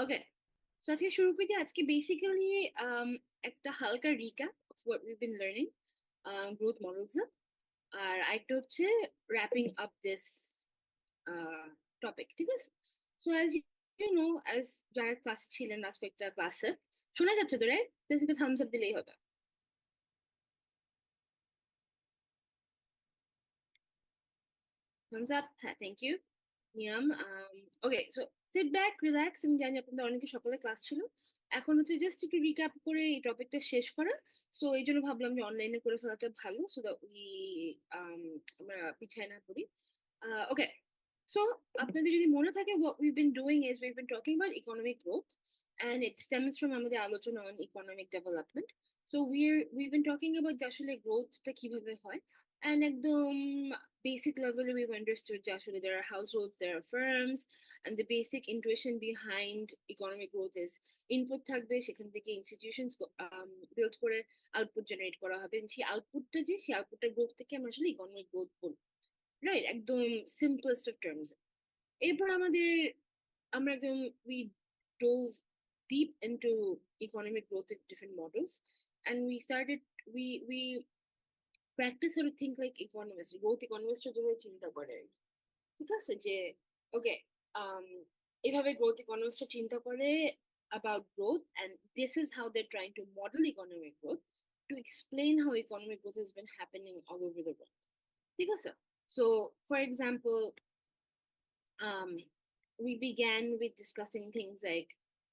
ওকে, তো আজকে শুরু করি। আজকে বেসিক্যালি একটা হালকা recap of what we've been learning growth models, আর আরেকটা হচ্ছে র্যাপিং আপ দিস টপিক, ঠিক আছে? So as you know, as যারা ক্লাসে ছিলেন লাস্ট কয়েকটা ক্লাসে, শোনা যাচ্ছে তো রাইট? থামস আপ দিলেই হবে। থামস আপ, হ্যাঁ, থ্যাংক ইউ নিয়াম। Okay, so sit back, relax. আমি জানি আপনাদের অনেকে সকালে ক্লাস ছিল, এখন হচ্ছে জাস্ট একটু রিক্যাপ করে এই টপিকটা শেষ করা। সো এই জন্য ভাবলাম যে অনলাইনে করে ফেলাটা ভালো, সো দ্যাট উই আমরা পিছায় না পড়ি। ওকে, সো আপনাদের যদি মনে থাকে, what we've been doing is we've been talking about economic growth, and it stems from আমাদের আলোচনা on economic development. So we've been talking about যে আসলে গ্রোথটা কিভাবে হয়, and একদম basic level we've understood যে আসলে there are households, there are firms, and the basic intuition behind economic growth is input থাকবে, সেখান থেকে institutions build করে আউটপুট জেনারেট করা হবে, এবং সেই আউটপুটটা গ্রোথ থেকে আমরা আসলে ইকোনমিক গ্রোথ বলবো, রাইট? একদম সিম্পলেস্ট অফ টার্মস। এরপর আমরা একদম we dove deep into economic growth in different models, and we practice how to think like economists, growth economists যেভাবে চিন্তা করে আর কি। ঠিক আছে যে ওকে, এভাবে গ্রোথ ইকোনমিস্টরা চিন্তা করে about growth, and this is how they're trying to model economic growth to explain how economic growth has been happening all over the world, ঠিক আছে? So for example, um, we began with discussing things like,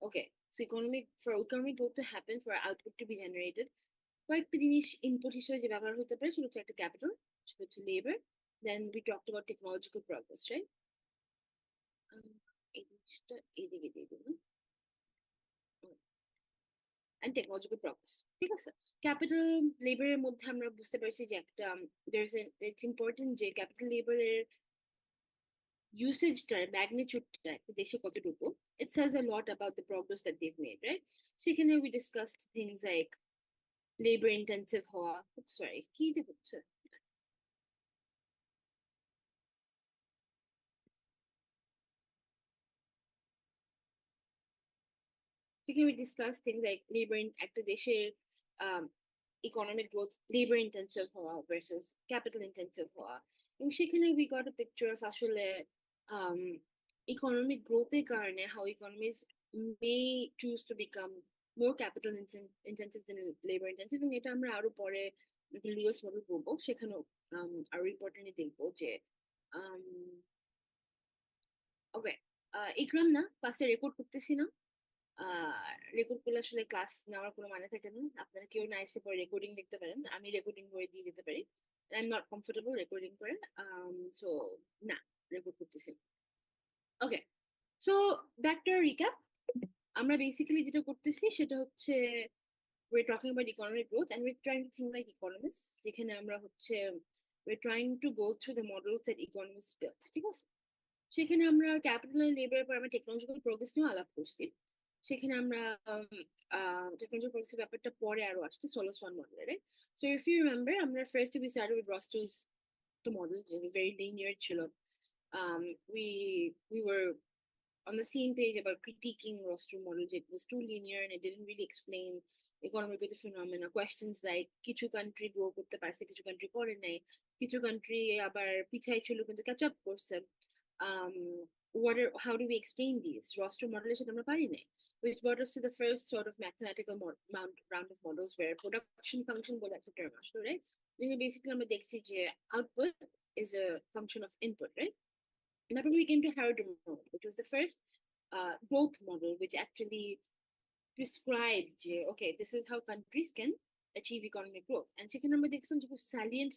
okay, so economic growth to happen, for output to be generated, কয়েকটা জিনিস input হিসেবে যে ব্যবহার হতে পারে সেটা হচ্ছে একটা ক্যাপিটাল, সেটা হচ্ছে labour. Then we talked about technological progress, right? এই জিনিসটা এইদিকে দিয়ে দিন, অ্যান্ড টেকনোলজিক্যাল প্রগ্রেস, ঠিক আছে? ক্যাপিটাল লেবারের মধ্যে আমরা বুঝতে পারছি যে একটা ইটস ইম্পর্টেন্ট যে ক্যাপিটাল লেবারের ইউসেজটার ম্যাগনিটিউডটা একটা দেশে কতটুকু, it says a lot about the progress that they've made, right? সেখানে we discussed things like labor intensive হওয়া, সরি কি যে হচ্ছে, সেখানে we discussed things like একটা দেশের ইকোনমিক গ্রোথ লেবার ইন্টেন্সিভ হওয়া ভার্সেস ক্যাপিটাল ইন্টেন্সিভ হওয়া, এবং সেখানে we got a picture of আসলে ইকোনমিক গ্রোথের কারণে how economies may choose to become more capital intensive than labor intensive, এবং এটা আমরা আরো পরে লুইস মডেল করবো, সেখানেও আরো ইম্পর্টেন্টলি দেখবো যে ওকে, ইকরাম না, ক্লাসে রেকর্ড করতেছি না। রেকর্ড করলে আসলে ক্লাস নেওয়ার কোনো মানে থাকে না, আপনারা কেউ না এসে পরে রেকর্ডিং দেখতে পারেন, আমি রেকর্ডিং করে দিয়ে দিতে পারি। I am not comfortable recording করে, সো না, রেকর্ড করতেছি। ওকে, সো ব্যাক টু রিক্যাপ। আমরা বেসিক্যালি যেটা করতেছি সেটা হচ্ছে we're talking about economic growth and we're trying to think like economists, যেখানে আমরা হচ্ছে we're trying to go through the models that economists built, ঠিক আছে? সেখানে আমরা ক্যাপিটাল এন্ড লেবার পর আমরা টেকনোলজিক্যাল প্রোগ্রেস নিয়ে আলাপ করছি। সেখানে আমরা টেকনোলজিক্যাল প্রোগ্রেসের ব্যাপারটা পরে আরো আসছে সোলোস ওয়ান মডেলে। সো ইফ ইউ রিমেম্বার, আমরা first we started with Rostow's model, যেটা ভেরি লিনিয়ার ছিল। um we we were on the same page about critiquing roster model. It was too linear and it didn't really explain economic growth phenomena. Questions like কিছু country grow করতে পারছে, কিছু country করে নাই, কিছু country আবার পিছাই ছিল কিন্তু ক্যাচ আপ করছে। um how do we explain these roster model সাথে আমরা পারি নাই, which brought us to the first sort of mathematical round of models where production function বলে একটা term আসলো, right? যেখানে বেসিক্যালি আমরা দেখছি যে output is a function of input, right? And that we came to Harrod model, which was the first growth model, which actually prescribed, okay, this is how countries can achieve economic growth. And second number, the salient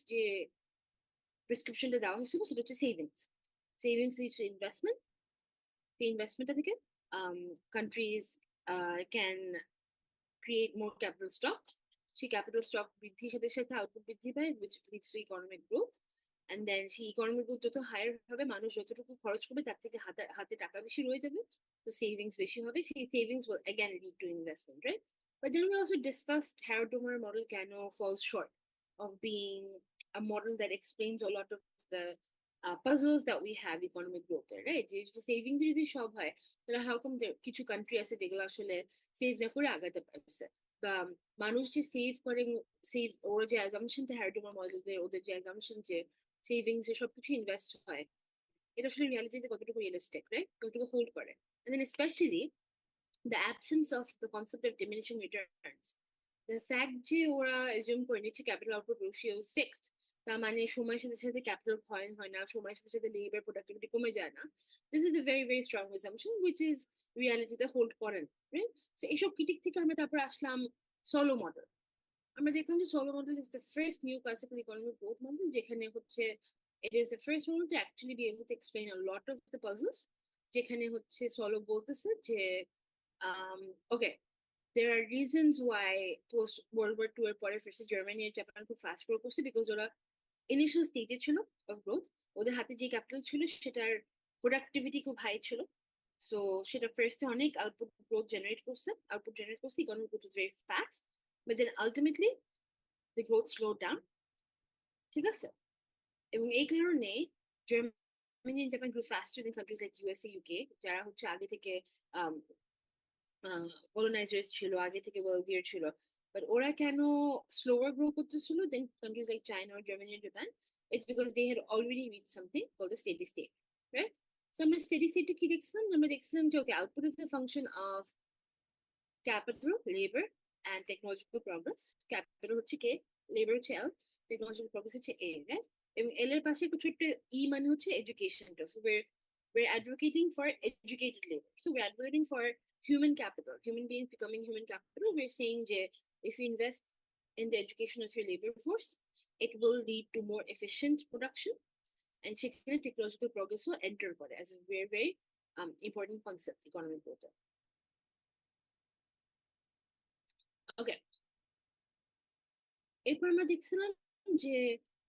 prescription to দেওয়া হয়েছিল সেটা হচ্ছে savings leads to investment, the investment থেকে countries can create more capital stock, সেই capital stock বৃদ্ধির সাথে সাথে output বৃদ্ধি পায়, which leads to economic growth. And then সেই ইকোনমিক গ্রোথ যত হায়ার হবে, মানুষ যতটুকু খরচ করবে তার থেকে হাতে হাতে টাকা বেশি রয়ে যাবে, তো সেভিংস বেশি হবে, সেই savings will again lead to investment, right? But then we also discussed Harrod-Domar model কেন falls short of being a model that explains a lot of the puzzles that we have economic growth এর, right? যে saving যদি সব হয় তাহলে how come কিছু country আছে যেগুলো আসলে সেভ না করে আগাতে পারছে, বা মানুষ যে সেভ করে, সেভ ওরা যে অ্যাজাম্পশনটা হ্যারিডমার মডেলদের ওদের যে অ্যাজাম্পশন যে সেভিংস এ সবকিছু ইনভেস্ট হয়, এটা আসলে রিয়ালিটিতে কতটুকু রিয়েলিস্টিক, রাইট? কতটুকু হোল্ড করে। And then especially the absence of the concept of diminishing returns. The fact যে ওরা assume করে নিচ্ছে capital output ratio is fixed, তার মানে সময়ের সাথে সাথে ক্যাপিটাল ক্ষয় হয় না, সময়ের সাথে সাথে লেবার প্রোডাক্টিভিটি কমে যায় না। This is a very very strong assumption which is রিয়ালিটিতে হোল্ড করে না, রাইট? সো এইসব ক্রিটিক থেকে আমরা তারপর আসলাম সলো মডেল। আমরা দেখলাম যে solo model is the first new classical economic growth model, যেখানে হচ্ছে it is the first one to actually be able to explain a lot of the puzzles, যেখানে হচ্ছে সলো বলতেছে যে okay, there are reasons why post World War II এর পরে first Germany আর Japan খুব fast grow করছে, because ওরা initial স্টেজে ছিল অফ গ্রোথ, ওদের হাতে যে ক্যাপিটাল ছিল সেটার প্রোডাক্টিভিটি খুব হাই ছিল, সো সেটা ফার্স্টে অনেক আউটপুট গ্রোথ জেনারেট করছে, economic growth was very fast, but then ultimately the growth slow down, ঠিক আছে? এবং এই কারণে Germany and Japan grow faster than countries like USA UK, যারা হচ্ছে আগে থেকে কলোনাইজার্স ছিল, আগে থেকে ওয়েলদিয়ার ছিল, বাট ওরা কেন স্লোয়ার গ্রো করতেছিল than countries like China or Germany or Japan? It's because they had already reached something called the steady state, right? So আমরা steady state কি দেখছিলাম? আমরা দেখছিলাম যে okay, output is a function of capital, labor and technological progress. Capital হচ্ছে K, labor হচ্ছে L, technological progress হচ্ছে A, right? এবং L এর পাশে একটা ছোট্ট E মানে হচ্ছে educationটা, so we're advocating for educated labor, so we're advocating for human capital, human beings becoming human capital. We're saying যে if you invest in the education of your labor force, it will lead to more efficient production, and সেখানে technological progress will enter করে as a very very important concept economic growth. Okay, এরপর আমরা দেখছিলাম যে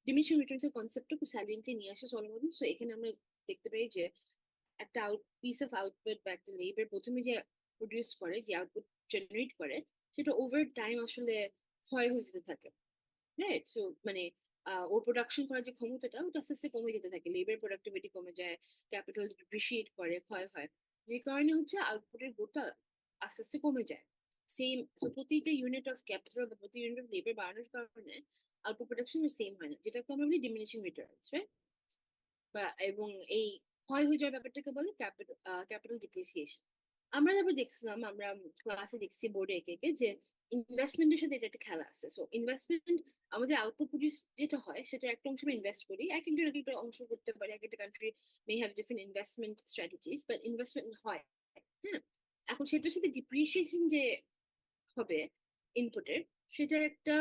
diminishing Returns এর কনসেপ্টটা খুব silently নিয়ে আসে সলোমন। সো এখানে আমরা দেখতে পাই যে একটা পিস অফ আউটপুট বা একটা লেবার প্রথমে যে প্রডিউস করে, যে আউটপুট জেনারেট করে, সেটা ওভার টাইম আসলে ক্ষয় হয়ে যেতে থাকে, রাইট? সো মানে ওর প্রোডাকশন করার যে ক্ষমতাটা ওটা আস্তে আস্তে কমে যেতে থাকে, লেবার প্রোডাক্টিভিটি কমে যায়, ক্যাপিটাল ডিপ্রিসিয়েট করে, ক্ষয় হয়, যে কারণে হচ্ছে আউটপুটের গ্রোথটা আস্তে আস্তে কমে যায়। সেম, সো প্রতিটা ইউনিট অফ ক্যাপিটাল বা প্রতি ইউনিট অফ লেবার বাড়ানোর কারণে আউটপুট প্রোডাকশন সেম হয় না, যেটাকে আমরা বলি ডিমিনিশিং রিটার্নস, রাইট? বা এবং এই ক্ষয় হয়ে যাওয়ার ব্যাপারটাকে বলে ক্যাপিটাল ডিপ্রিসিয়েশন। আমরা তারপর দেখছিলাম, আমরা ক্লাসে দেখছি বোর্ডে একে একে যে ইনভেস্টমেন্টের সাথে এটা একটা খেলা আছে। সো ইনভেস্টমেন্ট, আমাদের আউটপুট প্রডিউস যেটা হয় সেটা একটা অংশ আমরা ইনভেস্ট করি, এক একজন এক একটা অংশ করতে পারে, এক একটা country may have different investment strategies, but investment হয়, হ্যাঁ? এখন সেটার সাথে ডিপ্রিসিয়েশন যে হবে ইনপুটের, সেটার একটা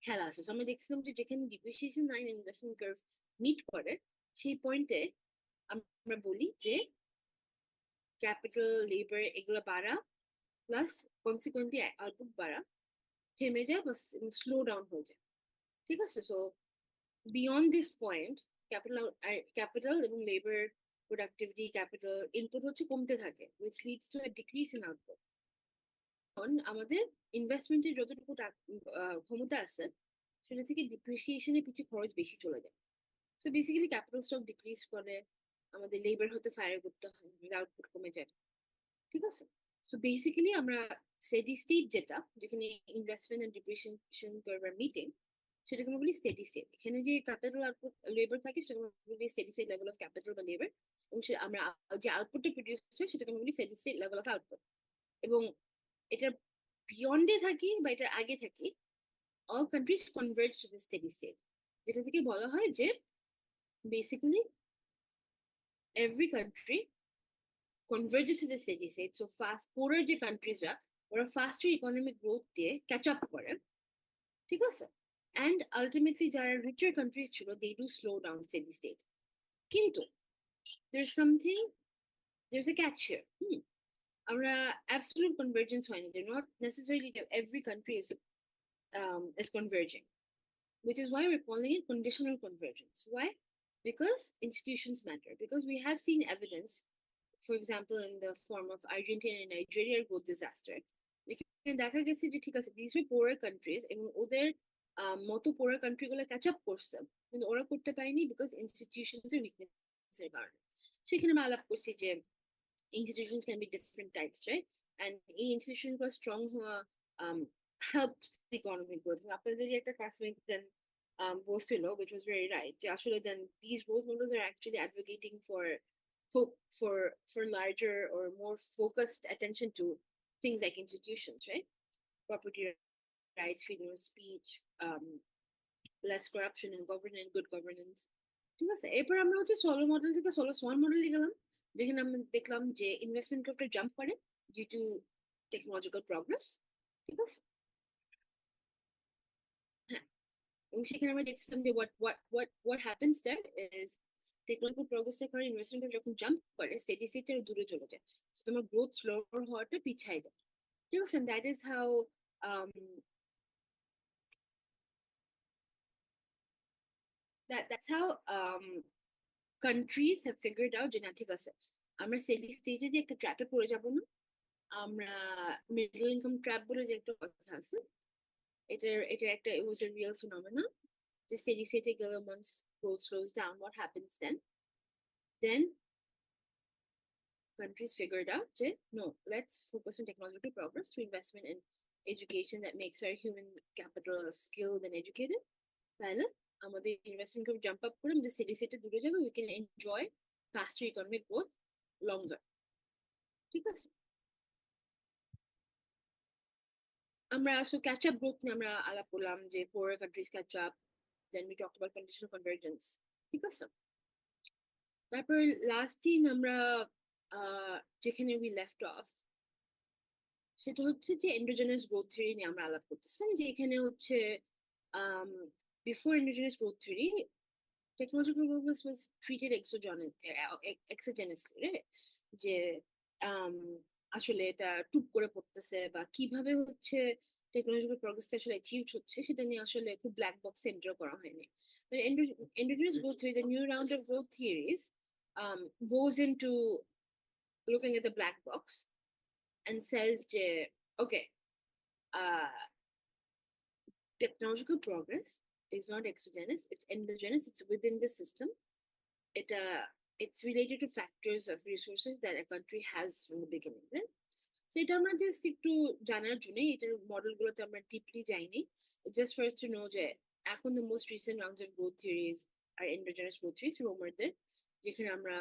খেলা আছে। So আমরা দেখছিলাম যে যেখানে depreciation line investment curve meet করে, সেই পয়েন্টে আমরা বলি যে ক্যাপিটাল, লেবার এগুলো বাড়া প্লাস কনসিকুয়েন্টলি আউটপুট বাড়া থেমে যায় বা স্লো ডাউন হয়ে যায়, ঠিক আছে? So beyond this point capital এবং লেবার প্রোডাক্টিভিটি, ক্যাপিটাল ইনপুট হচ্ছে কমতে থাকে, which leads to a decrease in output. কারণ আমাদের ইনভেস্টমেন্টের যতটুকু ক্ষমতা আছে সেটা থেকে ডিপ্রিসিয়েশনের পিছু খরচ বেশি চলে যায়। So basically capital stock decrease করে, আমাদের লেবার হতে ফায়ার করতে হয়, আউটপুট কমে যায়, ঠিক আছে? সো বেসিক্যালি আমরা স্টেডি স্টেট যেটা, যেখানে investment and depreciation curve meeting, সেটাকে আমরা বলি স্টেডি স্টেট। এখানে যে ক্যাপিটাল আউটপুট লেবার থাকে সেটাকে আমরা বলি steady state level of capital বা লেবার, এবং আমরা যে আউটপুটটা প্রডিউস হয় সেটাকে আমরা বলি steady state level of output. এবং এটার বিয়ন্ডে থাকি বা এটার আগে থাকি, all countries converge to the steady state, যেটা থেকে বলা হয় যে basically every country converges to the steady state. So fast poorer যে কান্ট্রিজরা ওরা ফাস্টার ইকোনমিক গ্রোথ দিয়ে ক্যাচ আপ করে, ঠিক আছে? অ্যান্ড আলটিমেটলি যারা রিচার কান্ট্রিজ ছিল they do slow down steady state. কিন্তু there's something, there's a catch here. আমরা absolute convergence হয়নি, they're not necessarily that every country is converging, which is why we're calling it conditional convergence. Why? Because institutions matter. Because we have seen evidence, for example, in the form of Argentina and Nigeria growth disaster. দেখা গেছে যে ঠিক আছে, these were poorer countries এবং ওদের মতো পড়া country গুলো ক্যাচ আপ করছে, কিন্তু ওরা করতে পারেনি বিকজ ইনস্টিটিউশনস এর উইকনেস এর কারণে। সেখানে আমরা আলাপ করছি যে institutions can be different types, right? And এই institution গুলো strong হওয়া um, helps the economic growth. আপনাদের একটা classmate then বলছিল, which was very right, যে আসলে then these role models are actually advocating for for for larger or more focused attention to things like institutions, right? Property rights, freedom of speech, less corruption and governance, good governance. ঠিক আছে, এরপর আমরা হচ্ছে solo model থেকে solo Schwann মডেলে গেলাম, যেখানে আমরা দেখলাম যে ইনভেস্টমেন্ট গ্রোথটা জাম্প করে ডিউ টু টেকনোলজিক্যাল প্রগ্রেস। ঠিক আছে, হ্যাঁ, এবং সেখানে আমরা দেখছিলাম যে what happens there is technological প্রগ্রেসের কারণে ইনভেস্টমেন্ট যখন জাম্প করে স্টেডি স্টেটের দূরে চলে যায়, তো তোমার গ্রোথ স্লো হওয়াটা পিছায় যায়। ঠিক আছে, that is how that's how countries have figured out যে না ঠিক আছে, আমরা স্টেডি স্টেটে যে একটা ট্র্যাপে পড়ে যাব না, আমরা মিডল ইনকাম ট্র্যাপ বলে যে একটা কথা আছে, এটা একটা it was a real phenomenon, যে স্টেডি স্টেটে গেলে once growth slows down what happens then countries figured out যে no, let's focus on technological progress to investment in education that makes our human capital skilled and educated, তাহলে আমাদের investment jump up করে আমাদের steady স্টেটে দূরে যাবে, we can enjoy faster economic growth longer। ঠিক আছে, আমরা আসলে ক্যাচ আপ গ্রোথ নিয়ে আমরা আলাপ করলাম যে poorer countries catch up, then we talked about conditional convergence। ঠিক আছে, তারপর লাস্ট দিন আমরা যেখানে we left off সেটা হচ্ছে যে এন্ডোজেনাস গ্রোথ থিওরি নিয়ে আমরা আলাপ করতেছিলাম, যে এখানে হচ্ছে before endogenous growth theory technological progress was treated exogenously, right? যে আসলে এটা টুপ করে পড়তেছে বা কিভাবে হচ্ছে টেকনোলজিক্যাল প্রগ্রেস আসলে অ্যাচিভড হচ্ছে সেটা নিয়ে আসলে খুব ব্ল্যাক বক্স এন্টার করা হয়নি। endogenous growth theory, the new round of growth theories goes into looking at the black box and says যে okay, uh, technological progress is not exogenous, it's endogenous, it's within the system, it's related to factors of resources that a country has from the beginning, right? So এটা আমরা just একটু জানার জন্য এটার model গুলোতে আমরা deeply যাইনি, just first to know যে এখন the most recent rounds of growth theories are endogenous growth theories, রোমারদের, যেখানে আমরা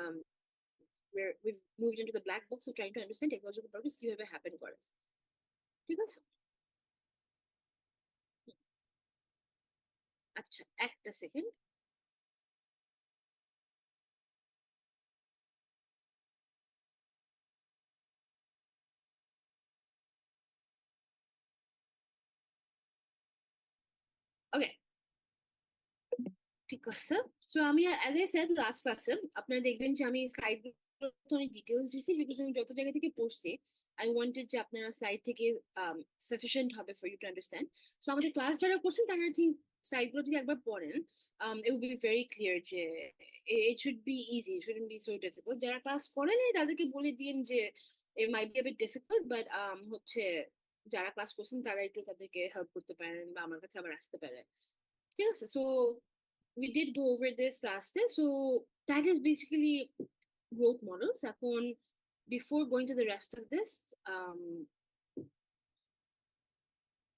we've moved into the black box of trying to understand technological progress কিভাবে হ্যাপেন করে। ঠিক আছে, আচ্ছা একটা সেকেন্ড। ওকে, ঠিক আছে, সো আমি অ্যাজ আই সেড লাস্ট ক্লাসে আপনারা দেখবেন যে আমি স্লাইড অনেক ডিটেলস দিয়েছি, বিকজ আমি যত জায়গা থেকে পড়ছি আই ওয়ান্টেড যে আপনারা স্লাইড থেকে সাফিসিয়েন্ট হবে for you to understand. So আমাদের ক্লাস যারা করছেন তারা আই থিঙ্ক স্লাইড গুলো যদি একবার পড়েন it will be very clear যে it should be easy, it shouldn't be so difficult। যারা ক্লাস করেন তাদেরকে বলে দিন যে it might be a bit difficult, but হচ্ছে যারা ক্লাস করছেন তারা একটু তাদেরকে হেল্প করতে পারেন বা আমার কাছে আবার আসতে পারে। ঠিক আছে, so we did go over this last day, so that is basically growth models। এখন before going to the rest of this,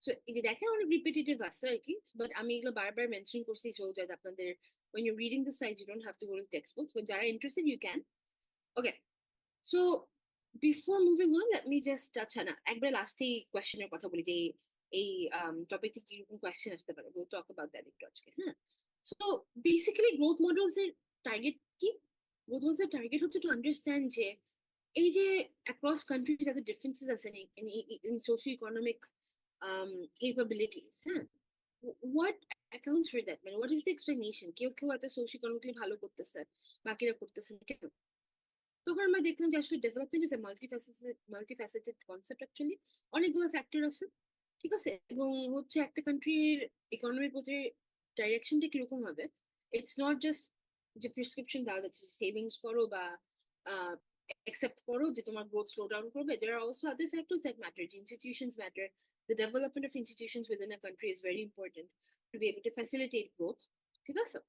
so এই যে দেখেন অনেক রিপিটেটিভ আছে আর কি, বাট আমি এগুলো বারবার মেনশন করছি সো যাতে আপনাদের when you're reading the slides you don't have to go to the textbooks, but যারা interested you can। Okay, so before moving on let me just touch on একবার লাস্টে কোয়েশ্চেনের কথা বলি যে এই টপিক থেকে কিরকম কোয়েশ্চেন আসতে পারে, we'll talk about that একটু আজকে। হ্যাঁ, সো বেসিক্যালি গ্রোথ মডেলস এর টার্গেট কি? গ্রোথ মডেলস এর টার্গেট হচ্ছে টু আন্ডারস্ট্যান্ড যে এই যে অ্যাক্রস কান্ট্রিজ এত ডিফারেন্সেস আছে ইন সোশিও ইকোনমিক capabilities, হ্যাঁ, what accounts for that, মানে what is the explanation, কেউ কেউ এত সোশিও ইকোনমিকলি ভালো করতেছে বাকিরা করতেছে না কেন? তখন আমরা দেখলাম যে আসলে development is a multifaceted concept, actually অনেকগুলো ফ্যাক্টর আছে। ঠিক আছে, এবং হচ্ছে একটা কান্ট্রির ইকোনমির প্রতি ডাইরেকশনটা কিরকম হবে, ইটস নট জাস্ট যে প্রেসক্রিপশন দেওয়া যাচ্ছে সেভিংস করো বা accept করো যে তোমার গ্রোথ স্লো ডাউন করবে, there are also other factors that matter, institutions matter, the development of institutions within a country is very important to be able to facilitate growth. ঠিক আছে?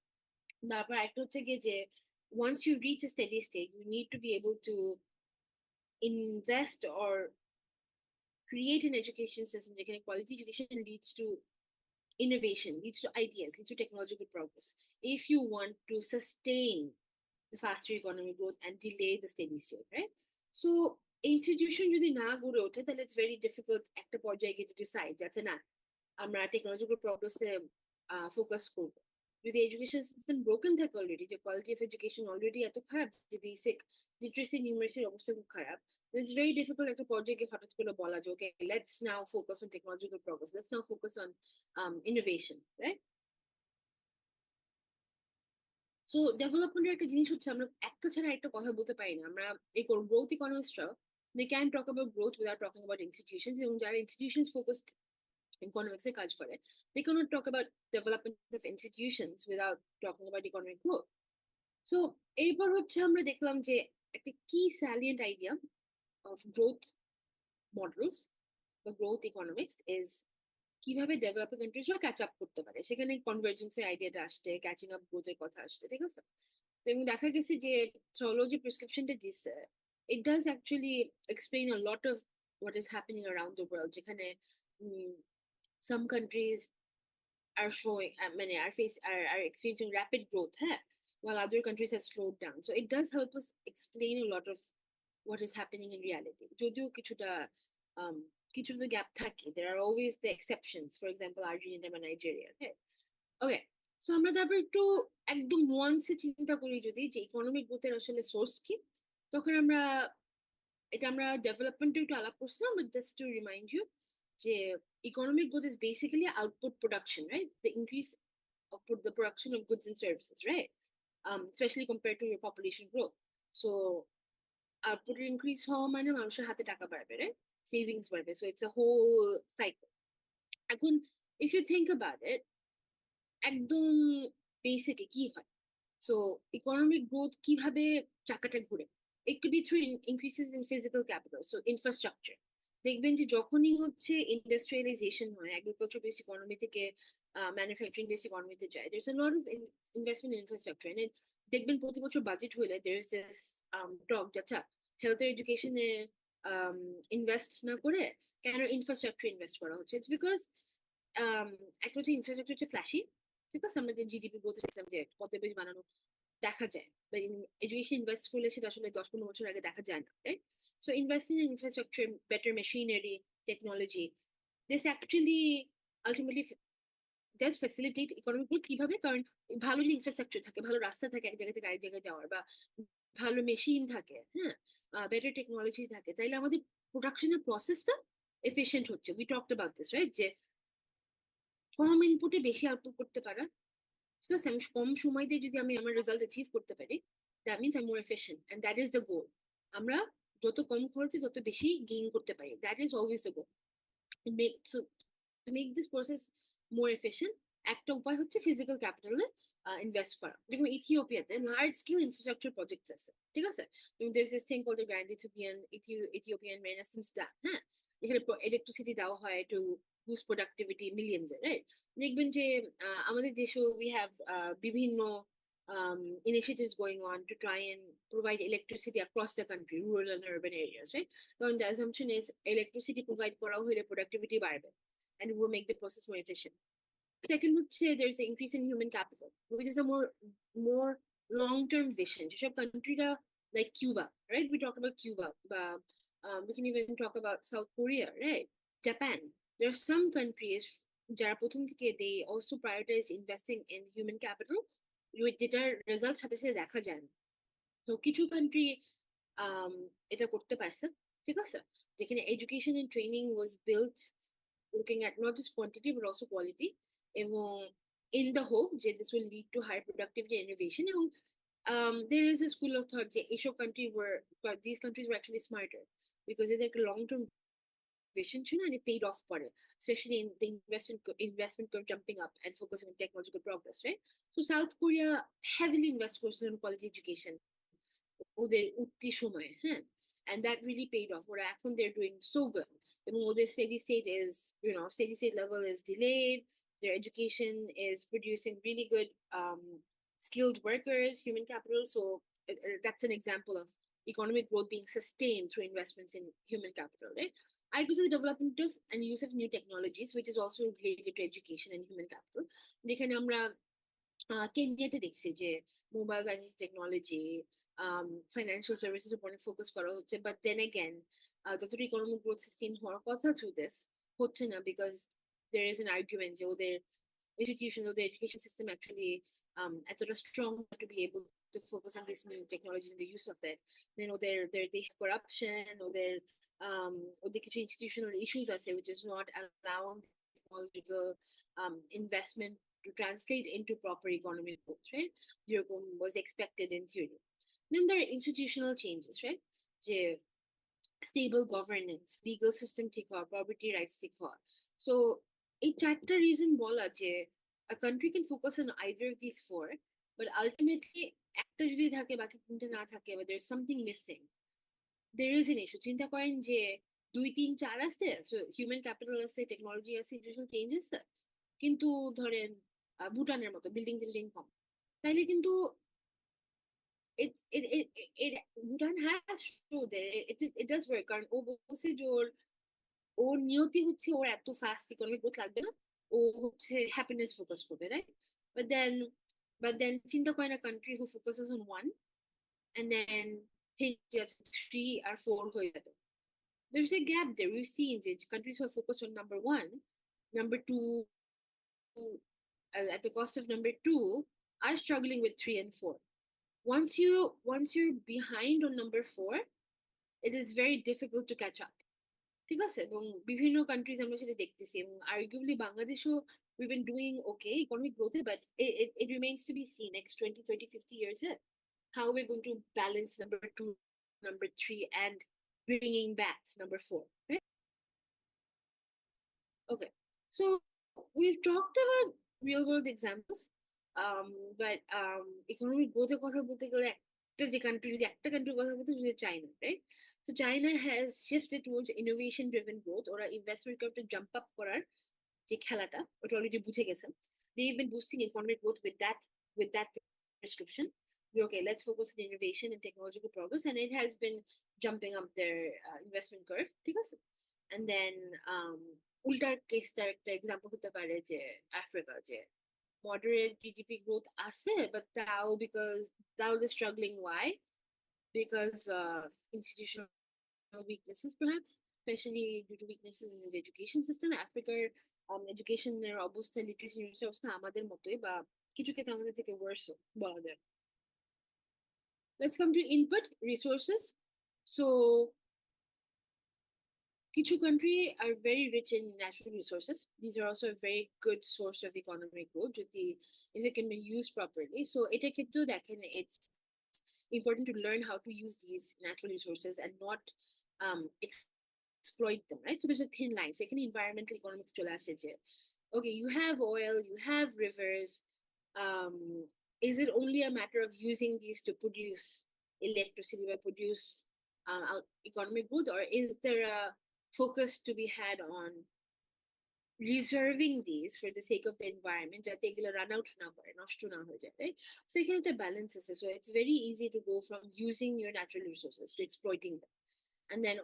তারপর একটা হচ্ছে গিয়ে যে once you reach a steady state, you need to be able to invest or create an education system যেখানে quality education leads to innovation, leads to ideas, leads to technological progress. If you want to sustain the faster economic growth and delay the steady state, right? So institution যদি না গড়ে ওঠে তাহলে it's very difficult একটা পর্যায়ে গিয়ে to decide যাচ্ছে না আমরা টেকনোলজিক্যাল প্রগ্রেসে ফোকাস করব। যদি এডুকেশন সিস্টেম ব্রোকেন থাকে অলরেডি, যে কোয়ালিটি অফ এডুকেশন অলরেডি এত খারাপ, যে বেসিক লিটারেসি নিউমারেসির অবস্থা খুব খারাপ, it's very difficult একটা পর্যায়ে গিয়ে হঠাৎ করে বলা যে ওকে let's now focus on technological progress, let's now focus on innovation, right? So ডেভেলপমেন্টের একটা জিনিস হচ্ছে আমরা একটা ছাড়া একটা কথা বলতে পারি না। আমরা এই growth ইকোনমিস্টরা they can talk about growth without talking about institutions, এবং যারা institutions focused economics এ কাজ করে they cannot talk about development of institutions without talking about economic growth. So এরপর হচ্ছে আমরা দেখলাম যে একটা কি salient idea of growth models বা growth economics is কিভাবে ডেভেলপিং কান্ট্রিজরা ক্যাচ আপ করতে পারে, সেখানে কনভার্জেন্সের আইডিয়াটা আসছে, ক্যাচিং আপ গ্রোথের কথা আসছে, ঠিক আছে? এবং দেখা গেছে যে থ্রলো যে প্রেসক্রিপশনটা দিচ্ছে it does actually explain a lot of what is happening around the world, যেখানে some countries are showing are experiencing rapid growth, while other countries have slowed down. So it does help us explain a lot of what is happening in reality. যদিও কিছুটা gap থাকে, there are always the exceptions, for example Argentina বা Nigeria, ওকে। So আমরা তারপর একটু একদম nuance চিন্তা করি যদি যে ইকোনমিক গ্রোথের আসলে সোর্স কি, তখন আমরা ডেভেলপমেন্টে একটু আলাপ করছিলাম, but just to remind you যে economic growth is basically output production, right? The increase of the production of goods and services, right? Especially compared to your population growth. So output increase হওয়া মানে মানুষের হাতে টাকা বাড়বে, right? Savings বাড়বে, so it's a whole cycle. এখন if you think about it, একদম বেসিকে কি হয়? So economic growth কিভাবে চাকাটা ঘুরে? It could be through increases in physical capital, so infrastructure. দেখবেন যে যখনই হচ্ছে ইন্ডাস্ট্রিয়ালাইজেশন হয়, এগ্রিকালচার বেস ইকোনমি থেকে ম্যানুফ্যাকচারিং বেস ইকোনমিতে যায়, there's a lot of investment in infrastructure, and দেখবেন প্রতি বছর বাজেট হইলে there is this talk আচ্ছা হেলথ এডুকেশনে ইনভেস্ট না করে কেন ইনফ্রাস্ট্রাকচার ইনভেস্ট করা হচ্ছে? ইটস বিকজ একটা হচ্ছে ইনফ্রাস্ট্রাকচার হচ্ছে ফ্ল্যাশি, ঠিক আছে? আমরা যে জিডিপি বলতেছিলাম যে কত বেশ বানানো দেখা যায়, বা এডুকেশন ইনভেস্ট করলে সেটা আসলে 10-15 বছর আগে দেখা যায় না, right? So investing in infrastructure, better machinery, technology, this actually ultimately does facilitate economic growth. কিভাবে? কারণ ভালো যে ইনফ্রাস্ট্রাকচার থাকে, ভালো রাস্তা থাকে এক জায়গা থেকে আরেক জায়গায় যাওয়ার, বা ভালো মেশিন থাকে, বেটার টেকনোলজি থাকে, তাইলে আমাদের প্রোডাকশনের প্রসেসটা এফিশিয়েন্ট হচ্ছে। We talked about this, right? যে কম ইনপুটে বেশি আউটপুট করতে পারা, ঠিক আছে? আমি কম সময় দিয়ে যদি আমি আমার রেজাল্ট অ্যাচিভ করতে পারি, that means I more efficient, and that is the goal. আমরা যত কম খরচে তত বেশি গেইন করতে পারি, that is always the goal. So to make this process more efficient, একটা উপায় হচ্ছে ফিজিক্যাল ক্যাপিটালে ইনভেস্ট করা। যেমন ইথিওপিয়াতে লার্জ স্কেল ইনফ্রাস্ট্রাকচার প্রজেক্টস আছে, ঠিক আছে? There's this thing called the Grand Ethiopian Renaissance Dam, এখানে ইলেকট্রিসিটি দেওয়া হয় টু বুস্ট প্রোডাক্টিভিটি মিলিয়নস এর, রাইট? দেখবেন যে আমাদের দেশেও উই হ্যাভ বিভিন্ন initiatives going on to try and provide electricity across the country, rural and urban areas, right? কারণ the assumption is electricity provide করা হলে productivity বাড়বে and it will make the process more efficient. Second হচ্ছে there is an increase in human capital, which is a more long-term vision. যেসব কান্ট্রিরা like Cuba, right? We talked about Cuba, but we can even talk about South Korea, right? Japan. There are some countries যারা প্রথম থেকে they also prioritize investing in human capital, যেটার result সাথে সাথে দেখা যায় না। তো কিছু কান্ট্রি এটা করতে পারছে, ঠিক আছে? যেখানে education and training was built looking at not just quantity but also quality, এবং in the hope যে this will lead to higher productivity and innovation. এবং there is a school of thought যে এইসব these countries were actually smarter because এদের একটা long term vision ছিল and it paid off for it, especially in the investment curve jumping up and focusing on technological progress, right? So South Korea heavily invest করছিল in quality education ওদের উঠতি সময়ে, and that really paid off. What এখন they're doing so good. এবং ওদের steady state is, steady state level is delayed. Their education is producing really good skilled workers, human capital. So that's an example of economic growth being sustained through investments in human capital, right? I go to the development of and use of new technologies, which is also related to education and human capital. যেখানে আমরা কেনিয়াতে দেখছি যে mobile banking technology, financial services উপর focus করা হচ্ছে, but then again যতটা economic growth sustain হওয়ার কথা থ্রু দিস হচ্ছে না, because there is an argument যে ওদের institutions, ওদের education system actually এতটা strong to be able to focus on these new technologies and the use of it. Then they have corruption, ওদের কিছু institutional issues আছে which is not allowing technological investment to translate into proper economic growth, right? যেরকম was expected in theory. Then there are institutional changes, right? যে stable governance, legal system ঠিক হওয়া, property rights ঠিক হওয়া. So এই চারটা reason বলা যে a country can focus on either of these four, but ultimately একটা যদি থাকে বাকি তিনটা না থাকে, but there's something missing, there is an issue. চিন্তা করেন যে 2 3 4 আছে, so human capital আছে, টেকনোলজি আছে, institutional change আছে, কিন্তু ধরেন ভুটানের মতো বিল্ডিং টিল্ডিং কম, তাইলে কিন্তু Bhutan has showed it does work, কারণ ও বলছে যে ওর নিয়তি হচ্ছে ওর এত ফাস্ট ইকোনমিক গ্রোথ লাগবে না, ও হচ্ছে হ্যাপিনেস ফোকাস করবে, রাইট? বাট দেন চিন্তা করে না country who focuses on one and then think that 3 or 4 হয়ে যাবে. There's a gap there. We've seen that countries who are focused on number one, number two, at the cost of number two, are struggling with 3 and 4. Once you're behind on number 4, it is very difficult to catch up. ঠিক আছে? এবং বিভিন্ন countries আমরা সেটা দেখতেছি, এবং arguably বাংলাদেশও we've been doing okay economic growth, but it remains to be seen next 20 30 50 years how we're going to balance number 2, number 3, and bringing back number 4, right? Okay, so we've talked about real world examples, but economic growth এর কথা বলতে গেলে একটা যে country, যদি একটা কান্ট্রির কথা বলতে যদি চাইনা, right? So China has shifted towards innovation driven growth, ওরা ইনভেস্টমেন্ট কার্ভটা জাম্প আপ করার যে খেলাটা ওটা অলরেডি বুঝে গেছেন. They've been boosting economic growth with that prescription. Okay, let's focus on innovation and technological progress, and it has been jumping up their investment curve, ঠিক আছে? And then উল্টা কেসটার একটা এক্সাম্পল হতে পারে যে আফ্রিকা, যে moderate GDP growth আছে, but তাও they're struggling. Why? Because of institutional weaknesses, perhaps, especially due to weaknesses in the education system. Africaর এডুকেশনের অবস্থা, লিটারেসি অবস্থা আমাদের মতোই, বা কিছু ক্ষেত্রে আমাদের থেকে ওয়ার্স বলা যায়. Let's come to input resources. So কিছু country are very rich in natural resources. These are also a very good source of economic growth if it can be used properly. So এটা ক্ষেত্রেও দেখেন it's important to learn how to use these natural resources and not exploit them, right? So there's a thin line. So এখানে environmental economics চলে আসে যে okay, you have oil, you have rivers, is it only a matter of using these to produce electricity or produce economic growth, or is there a focus to be had on reserving these for the sake of the environment, যাতে এগুলো run out না করে, নষ্ট না হয়ে যায়, right? So এখানে একটা balance আছে. So it's very easy to go from using your natural resources to exploiting them, and then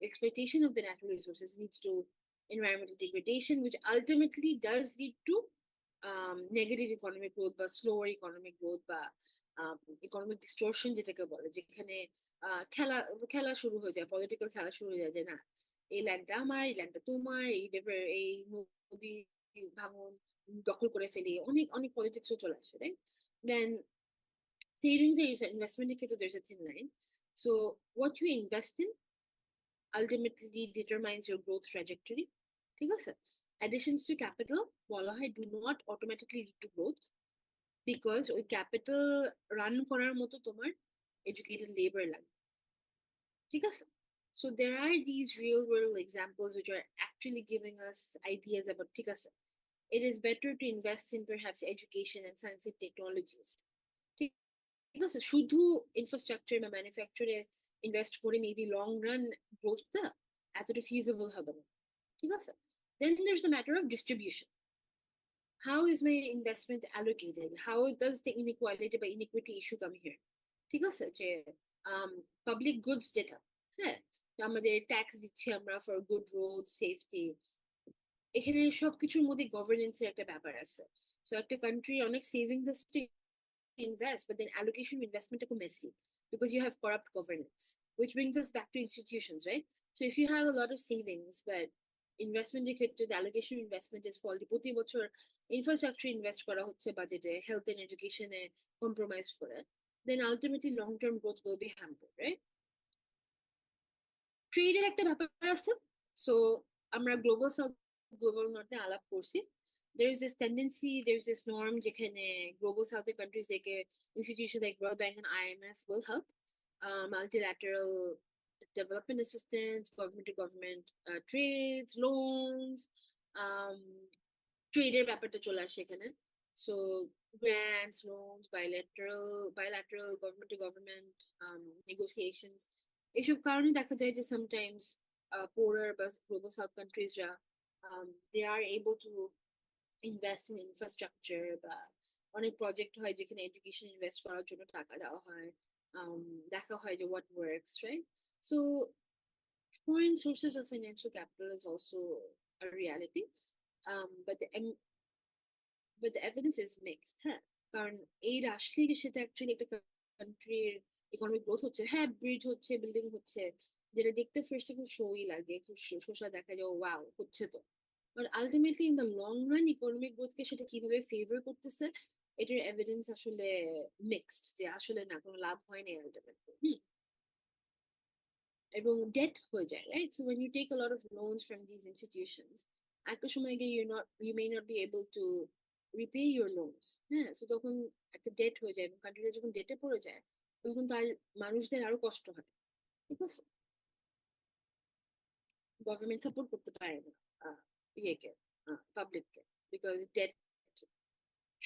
exploitation of the natural resources leads to environmental degradation, which ultimately does lead to negative economic growth বা slower economic growth বা economic distortion, যেটাকে বলে, যেখানে খেলা শুরু হয়ে যায়, political খেলা শুরু হয়ে যায়, যে না এই ল্যান্ডটা আমার, এই ল্যান্ডটা তোমার, এই নদী ভাঙন দখল করে ফেলি, অনেক অনেক পলিটিক্সও চলে আসে, right? Then savings and investment ক্ষেত্রে there's a thin line. So what you invest in ultimately determines your growth trajectory, ঠিক আছে? Additions to capital বলা হয় do not automatically lead to growth, because ওই ক্যাপিটাল রান করার মতো তোমার educated labor লাগবে, ঠিক আছে? So there are these real world examples which are actually giving us ideas about, ঠিক আছে, it is better to invest in perhaps education and science and technologies, ঠিক আছে? শুধু ইনফ্রাস্ট্রাকচার বা ম্যানুফ্যাকচারে ইনভেস্ট করে মেবি লং রান গ্রোথটা এতটা feasible হবে না, ঠিক আছে? Then there's the matter of distribution. How is my investment allocated? How does the inequality by inequity issue come here? ঠিক আছে, যে পাবলিক গুডস যেটা, হ্যাঁ, তো আমাদের ট্যাক্স দিচ্ছি আমরা ফর গুড রোড সেফটি, এখানে সবকিছুর মধ্যে গভর্নেন্সের একটা ব্যাপার আছে। সো একটা কান্ট্রি অনেক সেভিংস আছে invest, but then allocation of investment is messy because you have corrupt governance, which brings us back to institutions, right? So if you have a lot of savings, but investment ক্ষেত্রে the allocation of investment is faulty, প্রতি বছর infrastructure invest করা হচ্ছে বাজেটে, health and education A compromise করে, then ultimately long term growth will be hampered, right? ট্রেডের একটা ব্যাপার আছে। সো আমরা গ্লোবাল সাউথ গ্লোবাল নর্থে আলাপ করছি। there is this tendency, there's this norm যেখানে global southern countries like institutions like World Bank and IMF will help multilateral development assistance, government to government trades, loans, um, ট্রেডের ব্যাপারটা চলে আসে এখানে। So grants, loans, bilateral government to government negotiations, এইসব কারণে দেখা যায় যে sometimes poorer বা global south countries রা they are able to invest in infrastructure বা অনেক প্রজেক্ট হয় যেখানে এডুকেশন ইনভেস্ট করার জন্য টাকা দেওয়া হয়, দেখা হয় যে what works, right? So foreign sources of financial capital is also a reality, but the evidence is mixed, হ্যাঁ, কারণ এইড আসলে কি সেটা অ্যাকচুয়ালি একটা কান্ট্রির ইকোনমিক গ্রোথ হচ্ছে, হ্যাঁ ব্রিজ হচ্ছে, বিল্ডিং হচ্ছে, যেটা দেখতে ফার্স্টে খুব শোই লাগে, খুব সোসা দেখা যায়, ওয়াও হচ্ছে তো, but ultimately in the long run economic গ্রোথকে সেটা কিভাবে ফেভার করতেছে এটার এভিডেন্স আসলে মিক্সড, যে আসলে না কোনো লাভ হয় না আলটিমেটলি। এবং ডেট হয়ে যায়, right? So when you take a lot of loans from these institutions, একটা সময় গিয়ে you may not be able to repay your loans, হ্যাঁ, সো তখন একটা ডেট হয়ে যায় এবং কান্ট্রিটা যখন ডেটে পড়ে যায় তখন তার মানুষদের আরো কষ্ট হয়, ঠিক আছে? গভর্নমেন্ট সাপোর্ট করতে পারে না ইয়েকে, পাবলিককে, বিকজ ডেট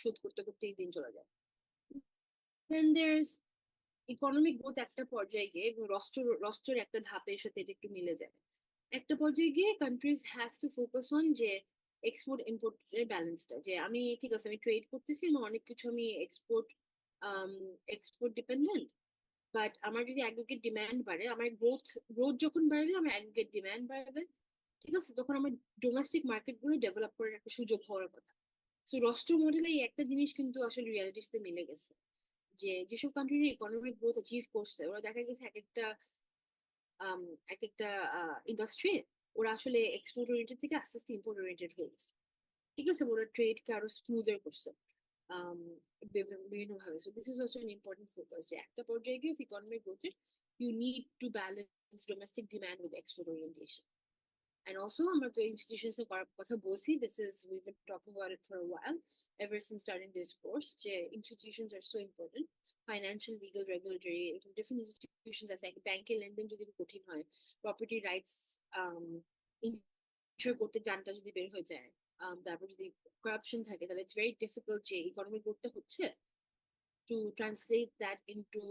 শোধ করতে করতেই দিন চলে যায়। দেন there's ইকোনমিক গ্রোথ একটা পর্যায়ে গিয়ে এবং রস্টের একটা ধাপের সাথে এটা একটু মিলে যায়। একটা পর্যায়ে গিয়ে countries have to focus on যে এক্সপোর্ট ইম্পোর্ট এর ব্যালেন্সটা, যে আমি ঠিক আছে আমি ট্রেড করতেছি, আমার অনেক কিছু আমি এক্সপোর্ট ডিপেন্ডেন্ট, বাট আমার যদি অ্যাগ্রিগেট ডিমান্ড বাড়ে, আমার গ্রোথ গ্রোথ যখন বাড়বে আমার অ্যাগ্রিগেট ডিমান্ড বাড়বে, ঠিক আছে, তখন আমার ডোমেস্টিক মার্কেট গুলো ডেভেলপ করার একটা সুযোগ হওয়ার কথা। সো রস্টো মডেলে এই একটা জিনিস কিন্তু আসলে রিয়ালিটির সাথে মিলে গেছে, যে যেসব কান্ট্রির ইকোনমিক গ্রোথ অ্যাচিভ করছে ওরা দেখা গেছে এক একটা ইন্ডাস্ট্রি ওরা আসলে এক্সপোর্ট ওরিয়েন্টেড থেকে আস্তে আস্তে ইম্পোর্ট ওরিয়েন্টেড হয়ে গেছে, ঠিক আছে, ওরা ট্রেডকে আরো স্মুদার করছে বিভিন্ন ভাবে। So this is also an important focus, যে একটা পর্যায়ে গিয়ে ইকোনমিক গ্রোথের you need to balance domestic demand with export orientation. And also, আমরা তো institutions এর কথা বলছি, this is we've been talking about it for a while, ever since starting this course, যে institutions are so important, financial, legal, regulatory, different institutions আছে, ব্যাংকের লেনদেন যদি কঠিন হয়, প্রপার্টি রাইটস ইনশিওর করতে জানটা যদি বের হয়ে যায়, তারপর যদি করাপশন থাকে, তাহলে ইটস ভেরি ডিফিকাল্ট যে ইকোনমিক গ্রোথটা হচ্ছে to translate that into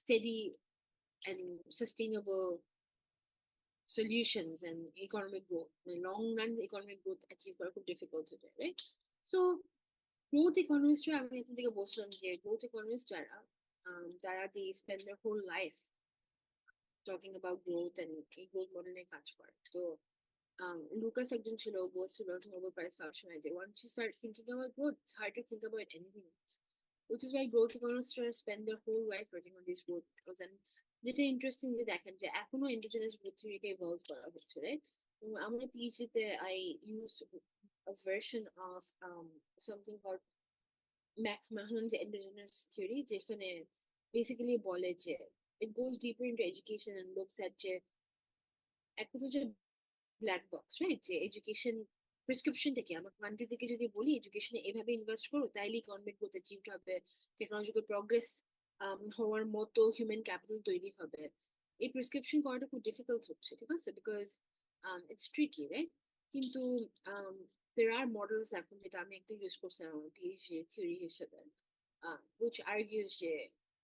steady and sustainable solutions and economic growth, long run economic growth achieve করা খুব difficult today, right? So growth economists আমি এখান থেকে বলছিলাম যে growth economists যারা তারা they spend their whole life talking about growth and এই growth model নিয়ে কাজ করে। তো লুকাস একজন ছিল, বলছিল নোবেল প্রাইজ পাওয়ার সময় যে once you start thinking about growth, it's hard to think about anything else, which is why growth economists spend their whole life working on these growth models. And যেটা interesting যে দেখেন যে এখনো endogenous growth থিওরিকে evolve করা হচ্ছে, right? আমার PhD তে I used a version of something called McMahon's endogenous theory, যেখানে বেসিক্যালি বলে যে it goes deeper into education and looks at যে একটা তো যে ব্ল্যাক বক্স, রাইট, যে এডুকেশন প্রেসক্রিপশনটা কি, আমার কান্ট্রি থেকে যদি বলি এডুকেশনে এভাবে ইনভেস্ট করো তাইলে ইকোনমিক গ্রোথ অ্যাচিভ হবে, টেকনোলজিক্যাল প্রগ্রেস হওয়ার মতো হিউম্যান ক্যাপিটাল তৈরি হবে, এই প্রেসক্রিপশন করাটা খুব ডিফিকাল্ট হচ্ছে, ঠিক আছে, বিকজ ইটস ট্রিকি, রাইট? কিন্তু there are models এখন, যেটা আমি একটা ইউজ করছিলাম আমার পিএইচডি থিওরি হিসেবে, which argues যে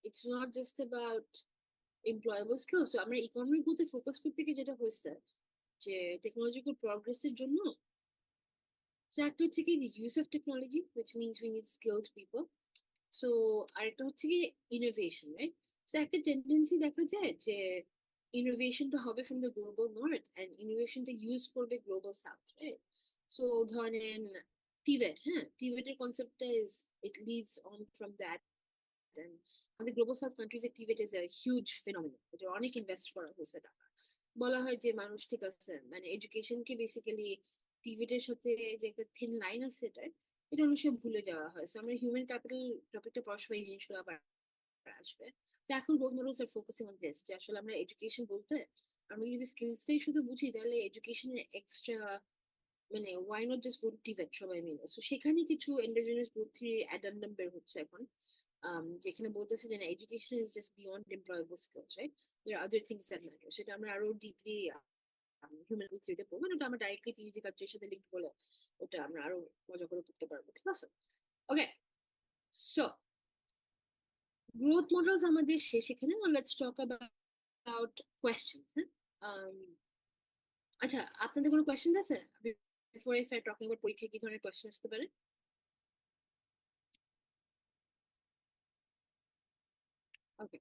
it's not just about employable skill. So আমরা ইকোনমির প্রতি ফোকাস করতে গিয়ে যেটা হয়েছে যে টেকনোলজিক্যাল প্রগ্রেসের জন্য, সো একটা হচ্ছে কি use of technology, which means we need skilled people. So আরেকটা হচ্ছে কি ইনোভেশন, রাইট? সো একটা টেন্ডেন্সি দেখা যায় যে ইনোভেশনটা হবে from the global north and ইনোভেশনটা ইউজ করবে গ্লোবাল সাউথ, রাইট? সো ধরেন টিভেট, হ্যাঁ, টিভেটের কনসেপ্টটা is it leads on from that. And আমাদের global south countries TVET is a huge phenomenon, এটা অনেক ইনভেস্ট করা হয়েছে টাকা। বলা হয় যে মানুষ, ঠিক আছে, মানে এডুকেশনকে বেসিক্যালি টিভেটের সাথে যে একটা থিন লাইন আছে, এটা অনেক সময় ভুলে যাওয়া হয়। সো আমরা হিউম্যান ক্যাপিটাল টপিকটা পড়ার সময় এই জিনিসগুলো আবার আসবে। তো এখন role models are focusing on this, যে আসলে আমরা এডুকেশন বলতে আমরা যদি স্কিলসটাই শুধু বুঝি তাহলে এডুকেশনের এক্সট্রা মানে why not just go to TVET সবাই মিলে। সো সেখানে কিছু এন্ডোজেনাস গ্রোথ থিওরি অ্যাডেন্ডাম বের হচ্ছে এখন, যেখানে বলতেছে যে না, education is just beyond employable skills, right? There are other things that matter. সেটা আমরা আরো ডিপলি হিউম্যান থিওরিতে পড়বো, ওটা আমরা ডাইরেক্টলি পিএইচডি কালচারের সাথে লিঙ্ক বলে ওটা আমরা আরো মজা করে পড়তে পারবো, ঠিক আছে? ওকে, সো গ্রোথ মডেলস আমাদের শেষ। এখানে লেটস টক অ্যাবাউট কোয়েশ্চেন্স, হ্যাঁ? Um, আচ্ছা, আপনাদের কোনো কোয়েশ্চেন্স আছে before I start talking about পরীক্ষায় কি ধরনের কোয়েশ্চেন আসতে পারে? ওকে,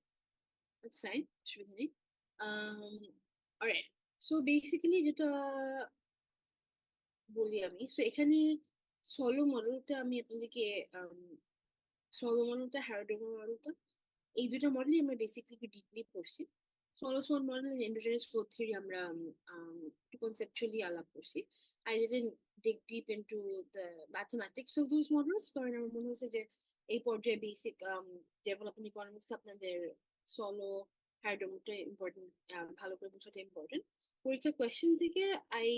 দ্যাটস ফাইন, অসুবিধা নেই। অলরাইট, সো বেসিক্যালি যেটা বলি আমি, সো এখানে সলো মডেলটা আমি আপনাদেরকে, সলো মডেলটা, হ্যারোডোমা মডেলটা, এই দুটো মডেলই আমরা বেসিকলি একটু ডিপলি পড়ছি। Solow Swan model and endogenous growth theory আমরা একটু কনসেপচুয়ালি আলাপ করছি। I didn't dig deep into the mathematics of those models, কারণ আমার মনে হচ্ছে যে এই পর্যায়ে বেসিক ডেভেলপমেন্ট ইকোনমিক্স আপনাদের সলো হ্যারোডোমাটা ইম্পর্টেন্ট, ভালো করে বোঝাটা ইম্পর্টেন্ট। পরীক্ষার কোয়েশ্চেন থেকে আই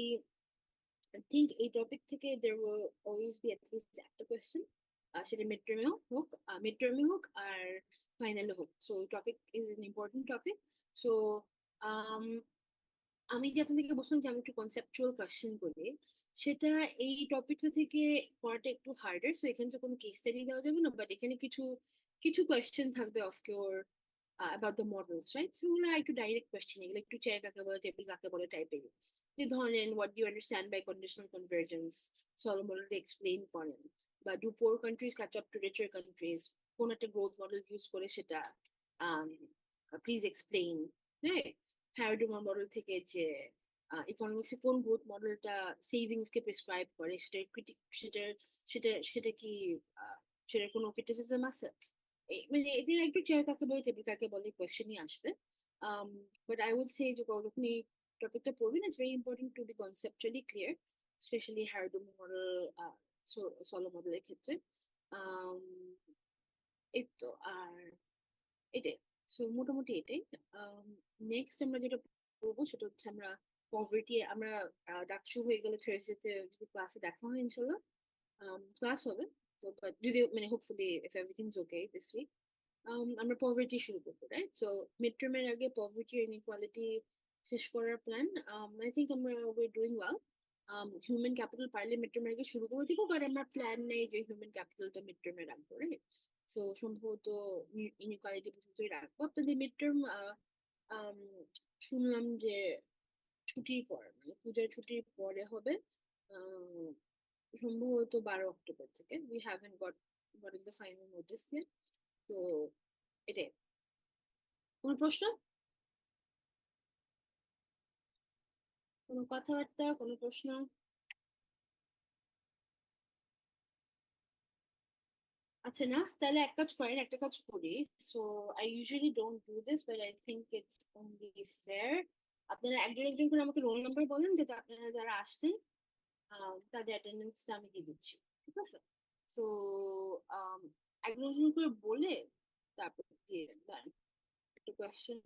থিঙ্ক এই টপিক থেকে there will always be at least একটা কোয়েশ্চেন, সেটা মিড টার্মে হোক, আর ফাইনালে হোক। So topic is an important topic. So আমি যে আপনাদেরকে বলছিলাম যে আমি একটু কনসেপচুয়াল কোয়েশ্চেন করি, সেটা এই টপিকটা থেকে করাটা একটু হার্ডার। সো এখানে তো কোনো কেস স্টাডি দেওয়া যাবে না, বাট এখানে কিছু কিছু কোয়েশ্চেন থাকবে of course about the models, right? সো এগুলো একটু ডাইরেক্ট কোয়েশ্চেন, এগুলো একটু চেয়ার কাকে বলে, টেবিল কাকে বলে টাইপের। যে ধরেন what do you understand by conditional convergence, Solow মডেলটা এক্সপ্লেইন করেন। বা do poor countries catch up to richer countries, কোন একটা গ্রোথ মডেল ইউজ করে সেটা প্লিজ এক্সপ্লেইন, রাইট? প্যারাডিগমা মডেল থেকে যে ইকোনমিক্সে কোন গ্রোথ মডেলটা সেভিংস কে প্রেসক্রাইব করে, সেটার ক্রিটিক, সেটা কি সেটার কোনো ক্রিটিসিজম আছে? মানে এদের একটু চেয়ার কাকে বলে, টেবিল কাকে বলে কোয়েশ্চেনই আসবে। বাট আই উড সে যে যখন এই টপিকটা পড়বেন, it's very important to be conceptually clear, especially Harrod Domar model, Solow মডেলের ক্ষেত্রে। আম, এই তো, আর এটাই। সো মোটামুটি এটাই। নেক্সট আমরা যেটা করবো সেটা হচ্ছে আমরা পভার্টি, আমরা ডাকসু হয়ে গেলে থার্সডেতে যদি ক্লাসে দেখা হয় ইনশাল্লাহ ক্লাস হবে। তো but যদি মানে hopefully if everything is okay this week আমরা পভার্টি শুরু করবো, রাইট? সো মিড টার্মের আগে পভার্টি ইনইকুয়ালিটি শেষ করার প্ল্যান। আই থিঙ্ক আমরা we doing well. Human capital পারলে মিড টার্মের আগে শুরু করে দিব, বাট আমার প্ল্যান নেই যে হিউম্যান ক্যাপিটালটা মিড টার্মে রাখবো, রাইট? সো সম্ভবত ইনইকুয়ালিটি পর্যন্তই রাখবো। আপনাদের মিড টার্ম শুনলাম যে ছুটির পর, মানে পূজার ছুটির পরে হবে। আহ, সম্ভবত 12 অক্টোবর থেকে। We haven't got in the final notice yet. তো এটাই। কোনো প্রশ্ন, কোনো কথাবার্তা, কোনো প্রশ্ন? আচ্ছা, না, তাহলে এক কাজ করেন, একটা কাজ করি। So I usually don't do this, but I think it's only fair. আপনারা একজন একজন করে আমাকে রোল নাম্বার বলেন, যেটা আপনারা যারা আসছেন তাদের অ্যাটেন্ডেন্স আমি দিয়ে দিচ্ছি, ঠিক আছে? সো একজন একজন করে বলে তারপর দিয়ে দেন। একটা কোয়েশ্চেন